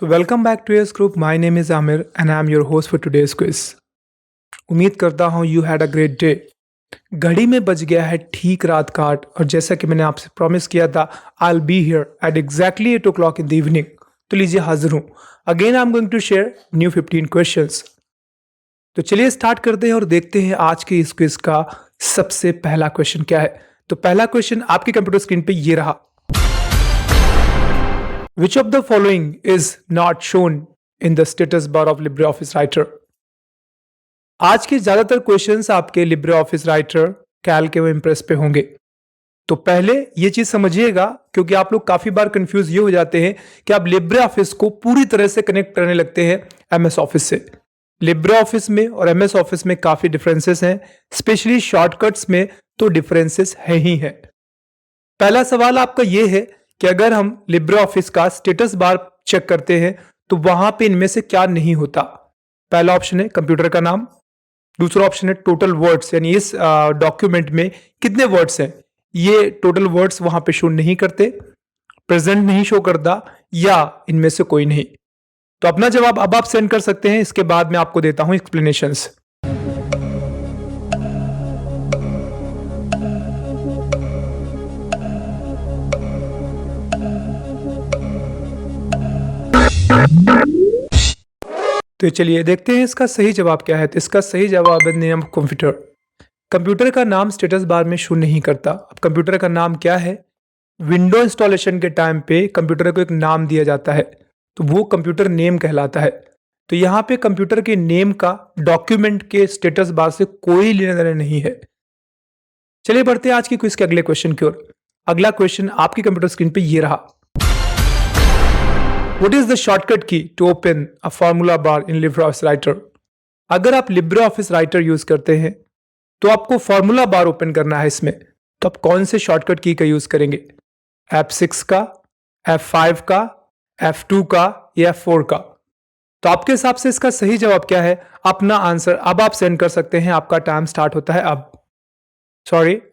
So welcome back to AS Group. My name is Amir and I am your host for today's quiz. उम्मीद करता हूँ you had a great day. घड़ी में बज गया है ठीक रात का 8 और जैसा कि मैंने आपसे प्रॉमिस किया था I'll be here at exactly 8 o'clock in the evening. तो लीजिए हाजिर हूँ. Again I'm going to share new 15 questions. तो चलिए स्टार्ट करते हैं और देखते हैं आज के इस क्विज का सबसे पहला क्वेश्चन क्या है. तो पहला क्वेश्चन आपकी कंप्यूटर स्क्रीन पे ये रहा. Which of the following is not shown in the status bar of LibreOffice Writer? आज के ज्यादातर क्वेश्चंस आपके LibreOffice Writer, कैल्क एवं इम्प्रेस पे होंगे. तो पहले ये चीज समझिएगा क्योंकि आप लोग काफी बार कंफ्यूज ये हो जाते हैं कि आप LibreOffice को पूरी तरह से कनेक्ट करने लगते हैं MS ऑफिस से. LibreOffice में और MS ऑफिस में काफी डिफरेंसेस हैं, स्पेशली शॉर्टकट्स में तो डिफरेंसेस है ही है. पहला सवाल आपका ये है कि अगर हम LibreOffice का स्टेटस बार चेक करते हैं तो वहां पे इनमें से क्या नहीं होता. पहला ऑप्शन है कंप्यूटर का नाम, दूसरा ऑप्शन है टोटल वर्ड्स, यानी इस डॉक्यूमेंट में कितने वर्ड्स हैं, ये टोटल वर्ड्स वहां पे शो नहीं करते, प्रेजेंट नहीं शो करता, या इनमें से कोई नहीं. तो अपना जवाब अब आप सेंड कर सकते हैं, इसके बाद मैं आपको देता हूं एक्सप्लेनेशंस. तो चलिए देखते हैं इसका सही जवाब क्या है. तो इसका सही जवाब है नेम कंप्यूटर. कंप्यूटर का नाम स्टेटस बार में शो नहीं करता. अब कंप्यूटर का नाम क्या है? विंडो इंस्टॉलेशन के टाइम पे कंप्यूटर को एक नाम दिया जाता है, तो वो कंप्यूटर नेम कहलाता है. तो यहाँ पे कंप्यूटर के नेम का डॉक्यूमेंट के स्टेटस बार से कोई लेना देना नहीं है. चलिए बढ़ते हैं आज की क्विज के अगले क्वेश्चन की ओर. अगला क्वेश्चन आपकी कंप्यूटर स्क्रीन पे ये रहा. What is the shortcut key to open a formula bar in LibreOffice Writer? अगर आप LibreOffice Writer यूज करते हैं तो आपको फॉर्मूला बार ओपन करना है इसमें, तो आप कौन से शॉर्टकट की का यूज करेंगे? F6 का, F5 का, F2 का या F4 का? तो आपके हिसाब से इसका सही जवाब क्या है? अपना आंसर अब आप सेंड कर सकते हैं. आपका टाइम स्टार्ट होता है अब.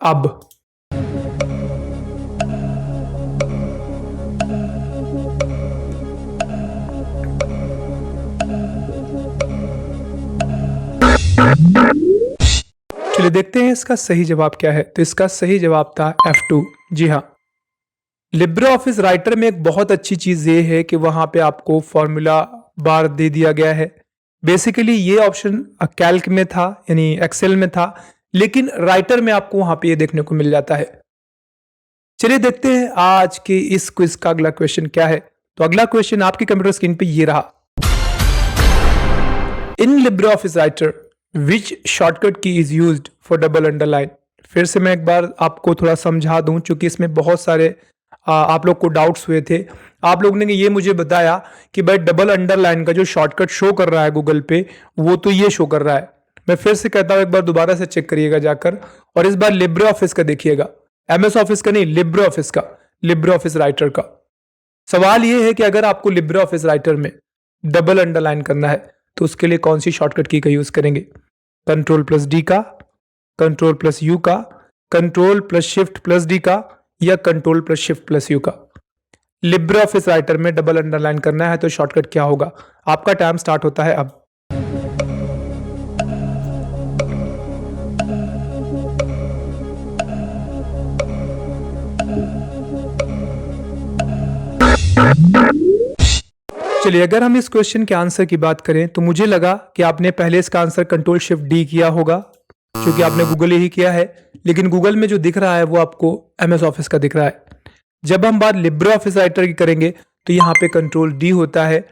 अब. चलिए देखते हैं इसका सही जवाब क्या है. तो इसका सही जवाब था F2. जी हाँ, LibreOffice राइटर में एक बहुत अच्छी चीज ये है कि वहां पे आपको फॉर्मूला बार दे दिया गया है. बेसिकली ये ऑप्शन कैल्क में था, यानी एक्सेल में था, लेकिन राइटर में आपको वहां पे ये देखने को मिल जाता है. चलिए देखते हैं आज के इस क्विज का अगला क्वेश्चन क्या है. तो अगला क्वेश्चन आपकी कंप्यूटर स्क्रीन पे ये रहा. इन LibreOffice राइटर विच शॉर्टकट की is used for double underline? फिर से मैं एक बार आपको थोड़ा समझा दूं, क्योंकि इसमें बहुत सारे आप लोग को डाउट्स हुए थे. आप लोगों ने ये मुझे बताया कि भाई डबल अंडरलाइन का जो शॉर्टकट शो कर रहा है गूगल पे, वो तो ये शो कर रहा है. मैं फिर से कहता हूं, एक बार दोबारा से चेक करिएगा जाकर, और इस बार LibreOffice का देखिएगा, MS ऑफिस का नहीं, LibreOffice का, LibreOffice राइटर का. सवाल ये है कि अगर आपको LibreOffice राइटर में डबल अंडरलाइन करना है तो उसके लिए कौन सी शॉर्टकट की का यूज करेंगे? Ctrl+D का, Ctrl+U का, Ctrl+Shift+D का, या Ctrl+Shift+U का? LibreOffice राइटर में डबल अंडरलाइन करना है तो शॉर्टकट क्या होगा? आपका टाइम स्टार्ट होता है अब. चलिए अगर हम इस क्वेश्चन के आंसर की बात करें तो मुझे लगा कि आपने पहले इसका आंसर Ctrl+Shift+D किया होगा, क्योंकि आपने गूगल ही किया है. लेकिन गूगल में जो दिख रहा है वो आपको MS ऑफिस का दिख रहा है. जब हम बात LibreOffice राइटर की करेंगे तो यहाँ पे Ctrl+D होता है.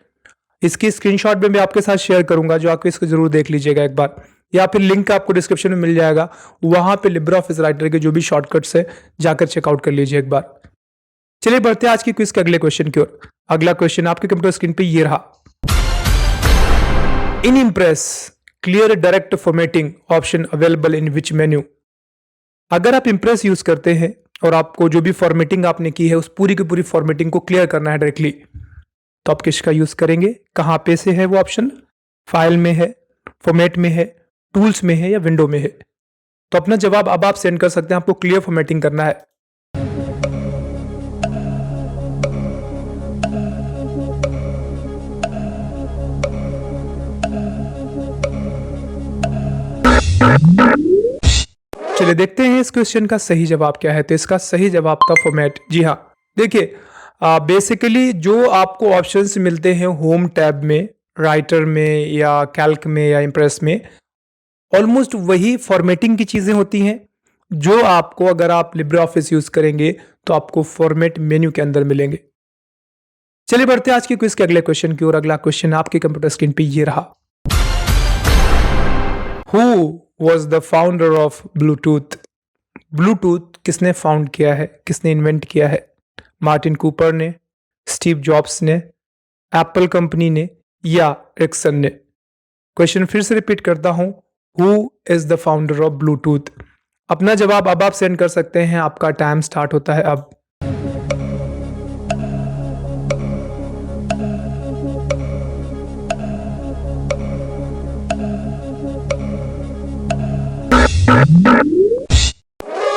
इसकी स्क्रीनशॉट में मैं आपके साथ शेयर करूंगा, जो आपको इसको जरूर देख लीजिएगा एक बार, या फिर लिंक आपको डिस्क्रिप्शन में मिल जाएगा. वहां पे LibreOffice राइटर के जो भी शॉर्टकट्स है जाकर चेकआउट कर लीजिए एक बार. चलिए बढ़ते हैं आज की क्विज के अगले क्वेश्चन की ओर. अगला क्वेश्चन आपके कंप्यूटर स्क्रीन पे ये रहा. In impress clear direct formatting option available in which menu? अगर आप इम्प्रेस यूज करते हैं और आपको जो भी फॉर्मेटिंग आपने की है उस पूरी की पूरी फॉर्मेटिंग को क्लियर करना है डायरेक्टली, तो आप किसका यूज करेंगे? कहां पे से है वो ऑप्शन? फाइल में है, फॉर्मेट में है, टूल्स में है, या विंडो में है? तो अपना जवाब अब आप सेंड कर सकते हैं. आपको क्लियर फॉर्मेटिंग करना है. चलिए देखते हैं इस क्वेश्चन का सही जवाब क्या है। तो इसका सही जवाब का फॉर्मेट, जी हाँ, देखिए बेसिकली जो आपको ऑप्शंस मिलते हैं होम टैब में, राइटर में या कैल्क में या इम्प्रेस में, ऑलमोस्ट वही फॉर्मेटिंग की चीज़ें होती हैं जो आपको अगर आप लिब्रे ऑफिस यूज़ करेंगे तो आपको फॉर्मेट मेन्यू के अंदर मिलेंगे। चलिए बढ़ते हैं आज के क्विज के अगले क्वेश्चन की ओर। अगला क्वेश्चन आपके कंप्यूटर स्क्रीन पे ये रहा। Who was the founder of Bluetooth? Bluetooth किसने फाउंड किया है, किसने इन्वेंट किया है? मार्टिन कूपर ने, स्टीव जॉब्स ने, एप्पल कंपनी ने या एरिक्सन ने? क्वेश्चन फिर से रिपीट करता हूं, who is the founder of Bluetooth? अपना जवाब अब आप सेंड कर सकते हैं, आपका टाइम स्टार्ट होता है अब।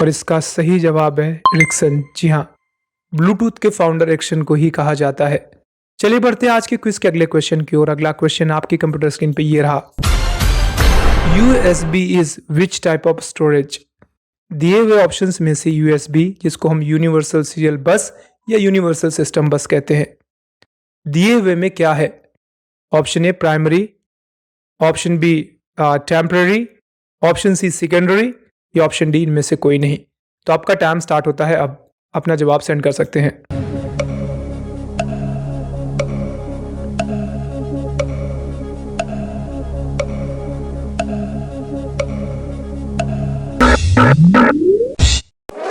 और इसका सही जवाब है एरिक्सन। जी हाँ, ब्लूटूथ के फाउंडर एरिक्सन को ही कहा जाता है। चलिए बढ़ते हैं आज के क्विज के अगले क्वेश्चन की ओर। अगला क्वेश्चन आपकी कंप्यूटर स्क्रीन पे ये रहा। USB is which type of storage? दिए हुए ऑप्शंस में से USB, जिसको हम यूनिवर्सल सीरियल बस या यूनिवर्सल सिस्टम बस कहते हैं, दिए हुए में क्या है? Option A primary, option B temporary, option C secondary या ऑप्शन डी इनमें से कोई नहीं। तो आपका टाइम स्टार्ट होता है अब, अपना जवाब सेंड कर सकते हैं।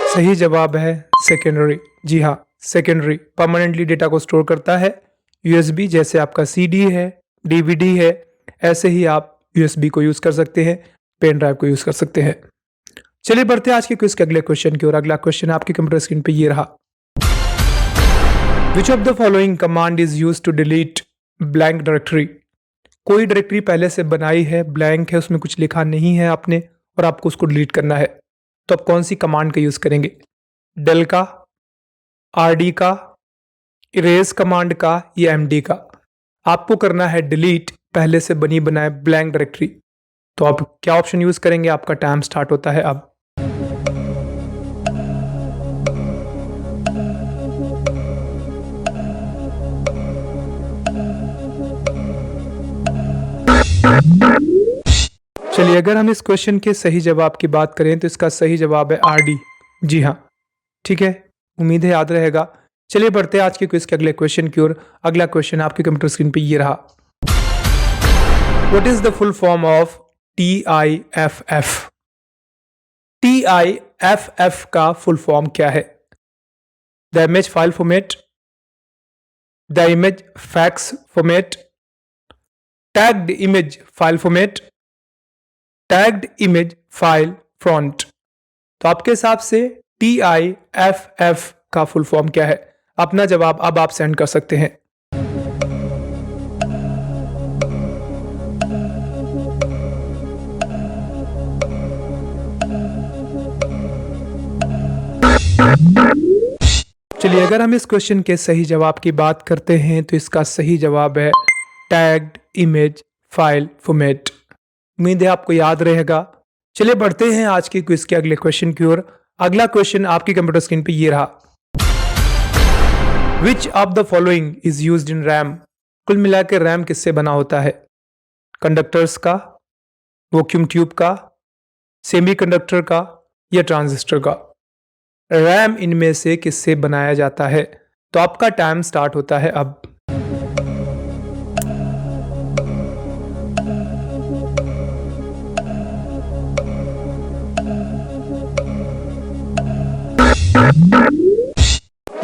सही जवाब है सेकेंडरी। जी हाँ, सेकेंडरी परमानेंटली डेटा को स्टोर करता है। USB जैसे आपका CD है, DVD है, ऐसे ही आप USB को यूज कर सकते हैं, पेन ड्राइव को यूज कर सकते हैं। चलिए बढ़ते हैं आज के क्विज के अगले क्वेश्चन की ओर। अगला क्वेश्चन आपकी कंप्यूटर स्क्रीन पे ये रहा। Which of the following command is use to delete blank directory? कोई डायरेक्टरी पहले से बनाई है, ब्लैंक है, उसमें कुछ लिखा नहीं है आपने और आपको उसको डिलीट करना है, तो आप कौन सी कमांड का यूज करेंगे? डेल का, RD का, इरेज कमांड का या MD का? आपको करना है डिलीट पहले से बनी बनाए ब्लैंक डायरेक्टरी, तो आप क्या ऑप्शन यूज करेंगे? आपका टाइम स्टार्ट होता है अब। चलिए अगर हम इस क्वेश्चन के सही जवाब की बात करें तो इसका सही जवाब है RD। जी हाँ, ठीक है, उम्मीद है याद रहेगा। चलिए बढ़ते हैं आज के क्विज के अगले क्वेश्चन की ओर। अगला क्वेश्चन आपके कंप्यूटर स्क्रीन पे ये रहा। What is the full form of TIFF? TIFF का फुल फॉर्म क्या है? The image file format, the image fax format, tagged image file format, tagged image file front. तो आपके हिसाब से TIFF का फुल फॉर्म क्या है? अपना जवाब अब आप सेंड कर सकते हैं। चलिए अगर हम इस क्वेश्चन के सही जवाब की बात करते हैं तो इसका सही जवाब है टैग्ड इमेज फाइल फॉर्मेट। उम्मीद है आपको याद रहेगा। चलिए बढ़ते हैं आज की क्विज के अगले क्वेश्चन की ओर। अगला क्वेश्चन आपकी कंप्यूटर स्क्रीन पे ये रहा। Which of the following is used in RAM? कुल मिलाकर रैम किससे बना होता है? कंडक्टर्स का, वैक्यूम ट्यूब का, सेमीकंडक्टर का या ट्रांजिस्टर का? रैम इनमें से किससे बनाया जाता है? तो आपका टाइम स्टार्ट होता है अब।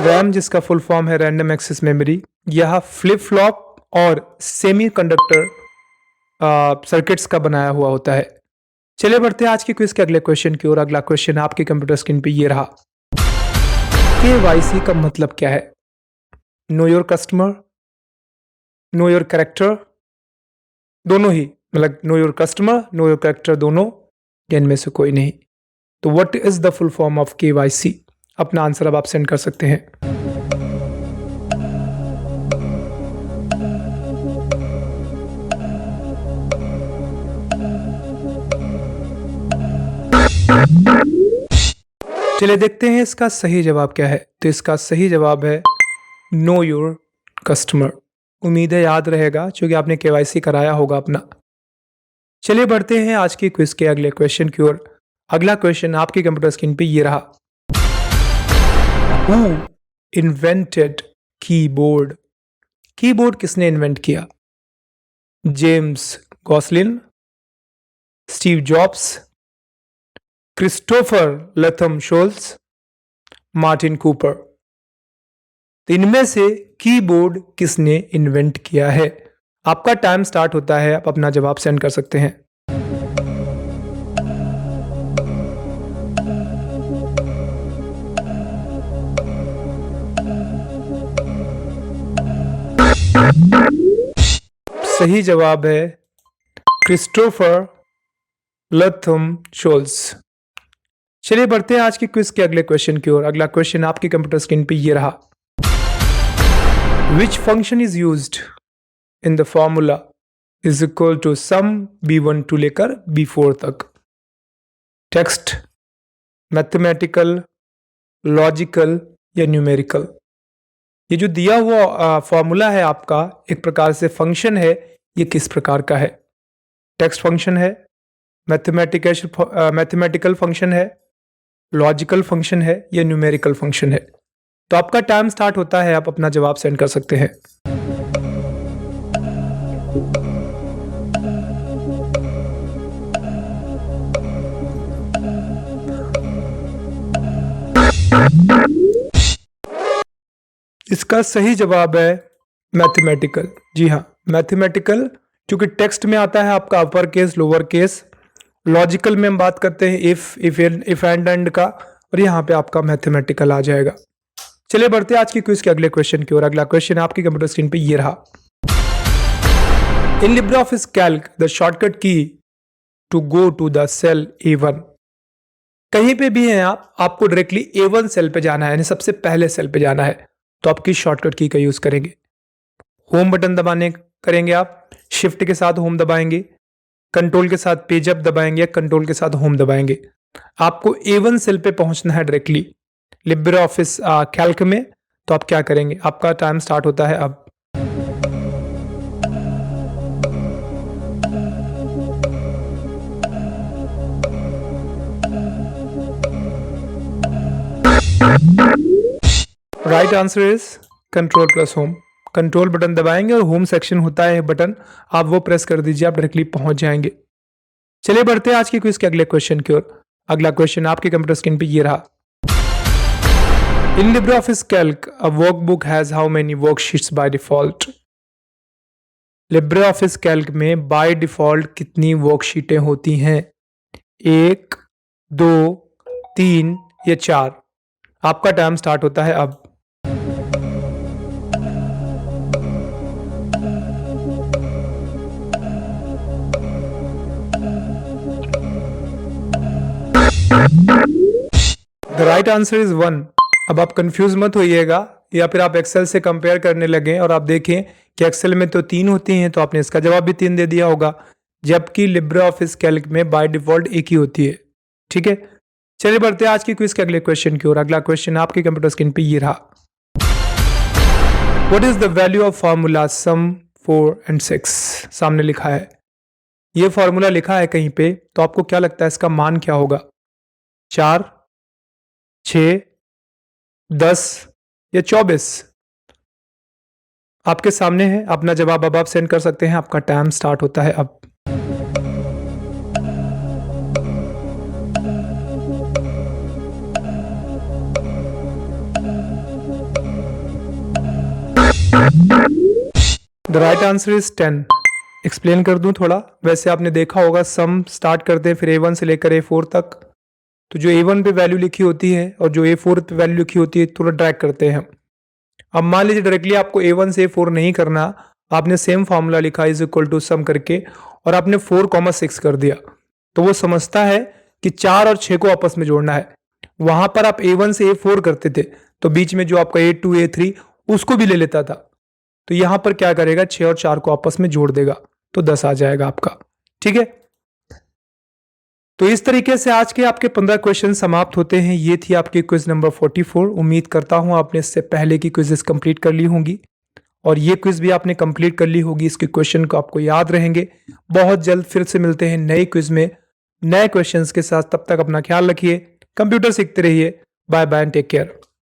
रैम जिसका फुल फॉर्म है रैंडम एक्सेस मेमोरी, यह फ्लिप फ्लॉप और सेमीकंडक्टर सर्किट्स का बनाया हुआ होता है। चलिए बढ़ते हैं आज के क्विज के अगले क्वेश्चन की ओर। अगला क्वेश्चन आपके कंप्यूटर स्क्रीन पे ये रहा। KYC का मतलब क्या है? Know your customer, know your character, दोनों ही, मतलब know your customer, know your character दोनों, या इनमें से कोई नहीं? तो what is the full form of KYC? अपना आंसर अब आप सेंड कर सकते हैं। चलिए देखते हैं इसका सही जवाब क्या है। तो इसका सही जवाब है नो योर कस्टमर। उम्मीद है याद रहेगा क्योंकि आपने केवाईसी कराया होगा अपना। चलिए बढ़ते हैं आज की क्विज के अगले क्वेश्चन की ओर। अगला क्वेश्चन आपकी कंप्यूटर स्क्रीन पे ये रहा। Who invented keyboard? कीबोर्ड किसने इन्वेंट किया? James Gosling, Steve Jobs, Christopher Latham Sholes, Martin Cooper. तो इनमें से कीबोर्ड किसने इन्वेंट किया है? आपका टाइम स्टार्ट होता है, आप अपना जवाब सेंड कर सकते हैं। सही जवाब है क्रिस्टोफर लथम शोल्स। चलिए बढ़ते हैं आज की क्विज के अगले क्वेश्चन की ओर। अगला क्वेश्चन आपकी कंप्यूटर स्क्रीन पे ये रहा। Which function is used in the formula is equal to sum B1 to लेकर B4 तक? टेक्स्ट, मैथमेटिकल, लॉजिकल या न्यूमेरिकल? ये जो दिया हुआ फॉर्मूला है आपका, एक प्रकार से फंक्शन है, ये किस प्रकार का है? टेक्स्ट फंक्शन है, मैथमेटिकल फंक्शन है, लॉजिकल फंक्शन है या न्यूमेरिकल फंक्शन है? तो आपका टाइम स्टार्ट होता है, आप अपना जवाब सेंड कर सकते हैं। इसका सही जवाब है मैथमेटिकल। जी हाँ, मैथमेटिकल, क्योंकि टेक्स्ट में आता है आपका upper case, lower case. Logical में हम बात करते हैं इफ एंड का, और यहाँ पे आपका मैथमेटिकल आ जाएगा। चलिए बढ़ते हैं आज की क्विज के अगले क्वेश्चन की ओर। अगला क्वेश्चन आपकी कंप्यूटर स्क्रीन पे ये रहा। In LibreOffice Calc the shortcut key to go to the cell A1। कहीं पे भी हैं आप, आपको डायरेक्टली A1 सेल पे जाना है, यानी सबसे पहले सेल पे जाना है, तो आप किस शॉर्टकट की का यूज करेंगे? होम बटन दबाने करेंगे आप, शिफ्ट के साथ होम दबाएंगे, कंट्रोल के साथ पेज अप दबाएंगे या कंट्रोल के साथ होम दबाएंगे? आपको A1 सेल पे पहुंचना है डायरेक्टली लिब्रे ऑफिस कैल्क में, तो आप क्या करेंगे? आपका टाइम स्टार्ट होता है अब। Right answer is control plus home. Control button दबाएंगे और होम सेक्शन होता है बटन, आप वो प्रेस कर दीजिए, आप डायरेक्टली पहुंच जाएंगे। चलिए बढ़ते हैं आज की क्विज के अगले क्वेश्चन की ओर। अगला क्वेश्चन आपके कंप्यूटर स्क्रीन पे ये रहा। In LibreOffice Calc a workbook has how many worksheets by default? LibreOffice Calc में बाय डिफॉल्ट कितनी वर्कशीटें होती हैं? 1, 2, 3 या 4? आपका टाइम स्टार्ट होता है अब। The right answer is 1। अब आप कंफ्यूज मत होइएगा, या फिर आप एक्सेल से कंपेयर करने लगे और आप देखें कि एक्सेल में तो 3 होती हैं, तो आपने इसका जवाब भी 3 दे दिया होगा, जबकि लिब्रे ऑफिस कैल्क में बाय डिफॉल्ट 1 ही होती है। ठीक है, चलिए बढ़ते हैं आज की क्विज के अगले क्वेश्चन की ओर। अगला क्वेश्चन आपके कंप्यूटर स्क्रीन पे ये रहा। What is the value of formula some 4 and 6? सामने लिखा है, ये फॉर्मूला लिखा है कहीं पे, तो आपको क्या लगता है इसका मान क्या होगा? 4, 6, 10 या 24? आपके सामने है, अपना जवाब अब आप सेंड कर सकते हैं। आपका टाइम स्टार्ट होता है अब। The right answer is 10। Explain कर दूं थोड़ा। वैसे आपने देखा होगा सम स्टार्ट करते हैं फिर A1 से लेकर A4 तक, तो जो A1 पे वैल्यू लिखी होती है और जो A4 पे वैल्यू लिखी होती है थोड़ा ड्रैग करते हैं हम। अब मान लीजिए डायरेक्टली आपको A1 से A4 नहीं करना, आपने सेम फॉर्मूला लिखा इज इक्वल टू सम करके और आपने 4,6 कर दिया, तो वो समझता है कि 4 और 6 को आपस में जोड़ना है। वहां पर आप A1 से A4 करते थे तो बीच में जो आपका A2 A3 उसको भी ले लेता था, तो यहां पर क्या करेगा, 6 और 4 को आपस में जोड़ देगा, तो 10 आ जाएगा आपका। ठीक है, तो इस तरीके से आज के आपके 15 क्वेश्चन समाप्त होते हैं। ये थी आपकी क्विज नंबर 44। उम्मीद करता हूं आपने इससे पहले की क्विजेस कंप्लीट कर ली होंगी और ये क्विज भी आपने कंप्लीट कर ली होगी। इसके क्वेश्चन को आपको याद रहेंगे। बहुत जल्द फिर से मिलते हैं नए क्विज में नए क्वेश्चंस के साथ। तब तक अपना ख्याल रखिए, कंप्यूटर सीखते रहिए। Bye bye and take care.